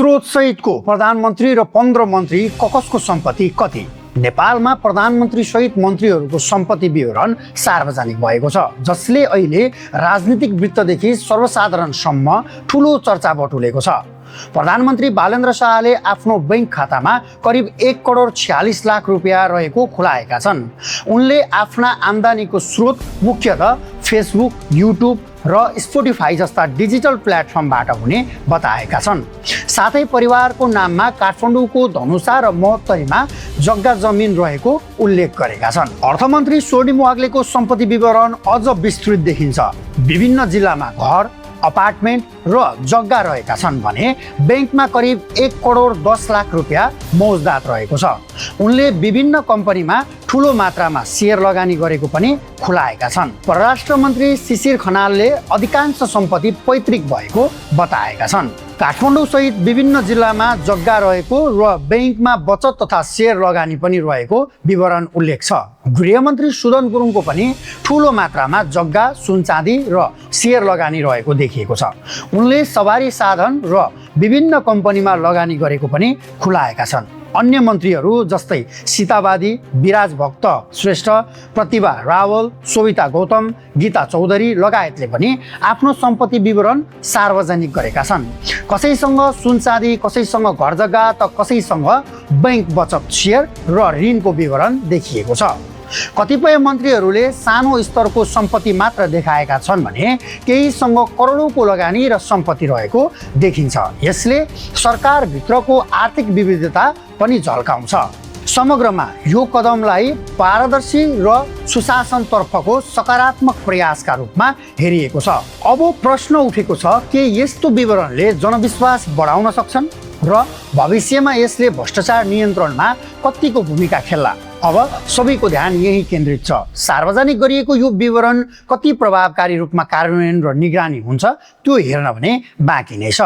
स्रोतसहितको प्रधानमन्त्री र 15 मन्त्री कसको सम्पत्ति कति? नेपालमा प्रधानमन्त्री सहित मन्त्रीहरूको सम्पत्ति विवरण सार्वजनिक भएको छ, जसले अहिले राजनीतिक वृत्तदेखि सर्वसाधारणसम्म ठूलो चर्चा बटुलेको छ। प्रधानमन्त्री बालेन्द्र शाहले आफ्नो बैंक खातामा करिब 1 करोड 46 लाख रुपियाँ रहेको खुलाएका छन्। उनले आफ्ना आम्दानीको स्रोत मुख्यतः फेसबुक, युट्युब र स्पोटिफाई जस्ता डिजिटल प्लेटफर्मबाट हुने बताएका छन्। साथै परिवारको नाममा काठमाडौँको धनुषा र महोत्तरीमा जग्गा जमिन रहेको उल्लेख गरेका छन्। अर्थमन्त्री स्वर्णिम वाग्लेको सम्पत्ति विवरण अझ विस्तृत देखिन्छ। विभिन्न जिल्लामा घर, अपार्टमेन्ट र जग्गा रहेका छन् भने बैंकमा करिब 1 करोड 10 लाख रुपियाँ मौजदात रहेको छ। उनले विभिन्न कम्पनीमा ठूलो मात्रामा सेयर लगानी गरेको पनि खुलाएका छन्। परराष्ट्र मन्त्री शिशिर खनालले अधिकांश सम्पत्ति पैतृक भएको बताएका छन्। काठमाडौँ सहित विभिन्न जिल्लामा जग्गा रहेको र बैंकमा बचत तथा सेयर लगानी पनि रहेको विवरण उल्लेख छ। गृहमन्त्री सुदन गुरुङको पनि ठूलो मात्रामा जग्गा, सुनचाँदी र सेयर लगानी रहेको देखिएको छ। उनले सवारी साधन र विभिन्न कम्पनीमा लगानी गरेको पनि खुलाएका छन्। अन्य मन्त्रीहरू जस्तै सीतावादी, विराज भक्त श्रेष्ठ, प्रतिभा रावल, सोभिता गौतम, गीता चौधरी लगायतले पनि आफ्नो सम्पत्ति विवरण सार्वजनिक गरेका छन्। कसैसँग सुनचाँदी, कसैसँग घर जग्गा त कसैसँग बैंक बचत, सेयर र ऋणको विवरण देखिएको छ। कतिपय मन्त्रीहरूले सानो स्तरको सम्पत्ति मात्र देखाएका छन् भने केहीसँग करोडौँको लगानी र सम्पत्ति रहेको देखिन्छ। यसले सरकारभित्रको आर्थिक विविधता पनि झल्काउँछ। समग्रमा यो कदमलाई पारदर्शी र सुशासनतर्फको सकारात्मक प्रयासका रूपमा हेरिएको छ। अब प्रश्न उठेको छ के यस्तो विवरणले जनविश्वास बढाउन सक्छन् र भविष्यमा यसले भ्रष्टाचार नियन्त्रणमा कतिको भूमिका खेल्ला? अब सबैको ध्यान यही केन्द्रित छ। सार्वजनिक गरिएको यो विवरण कति प्रभावकारी रूपमा कार्यान्वयन र निगरानी हुन्छ त्यो हेर्न भने बाँकी नै छ।